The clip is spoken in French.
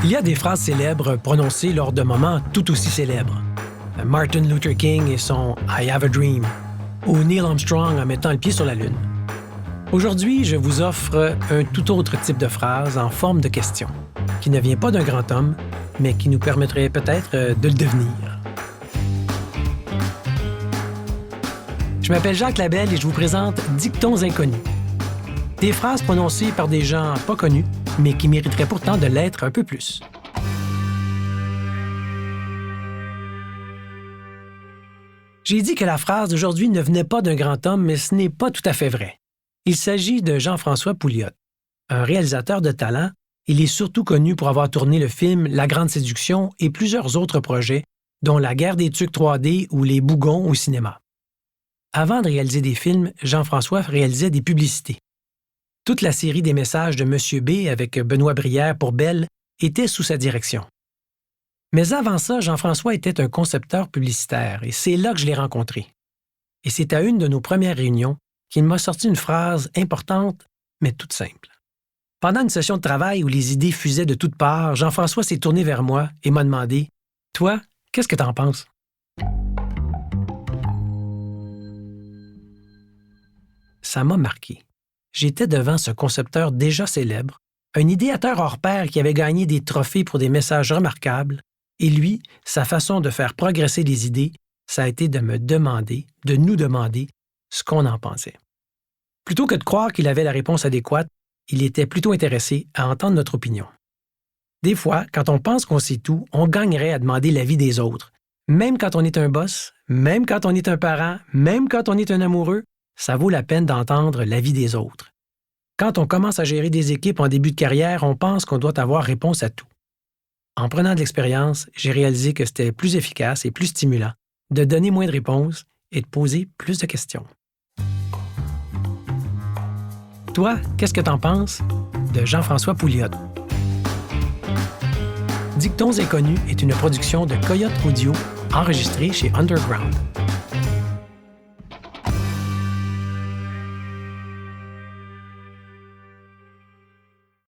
Il y a des phrases célèbres prononcées lors de moments tout aussi célèbres. Martin Luther King et son « I have a dream » ou Neil Armstrong en mettant le pied sur la Lune. Aujourd'hui, je vous offre un tout autre type de phrase en forme de question, qui ne vient pas d'un grand homme, mais qui nous permettrait peut-être de le devenir. Je m'appelle Jacques Labelle et je vous présente Dictons inconnus. Des phrases prononcées par des gens pas connus, mais qui mériteraient pourtant de l'être un peu plus. J'ai dit que la phrase d'aujourd'hui ne venait pas d'un grand homme, mais ce n'est pas tout à fait vrai. Il s'agit de Jean-François Pouliot. Un réalisateur de talent, il est surtout connu pour avoir tourné le film La Grande Séduction et plusieurs autres projets, dont La Guerre des Tucs 3D ou Les Bougons au cinéma. Avant de réaliser des films, Jean-François réalisait des publicités. Toute la série des messages de Monsieur B avec Benoît Brière pour Bell était sous sa direction. Mais avant ça, Jean-François était un concepteur publicitaire et c'est là que je l'ai rencontré. Et c'est à une de nos premières réunions qu'il m'a sorti une phrase importante, mais toute simple. Pendant une session de travail où les idées fusaient de toutes parts, Jean-François s'est tourné vers moi et m'a demandé « Toi, qu'est-ce que t'en penses? » Ça m'a marqué. J'étais devant ce concepteur déjà célèbre, un idéateur hors pair qui avait gagné des trophées pour des messages remarquables, et lui, sa façon de faire progresser les idées, ça a été de nous demander ce qu'on en pensait. Plutôt que de croire qu'il avait la réponse adéquate, il était plutôt intéressé à entendre notre opinion. Des fois, quand on pense qu'on sait tout, on gagnerait à demander l'avis des autres. Même quand on est un boss, même quand on est un parent, même quand on est un amoureux, ça vaut la peine d'entendre l'avis des autres. Quand on commence à gérer des équipes en début de carrière, on pense qu'on doit avoir réponse à tout. En prenant de l'expérience, j'ai réalisé que c'était plus efficace et plus stimulant de donner moins de réponses et de poser plus de questions. Toi, qu'est-ce que t'en penses? De Jean-François Pouliot. Dictons inconnus est une production de Coyote Audio enregistrée chez Underground.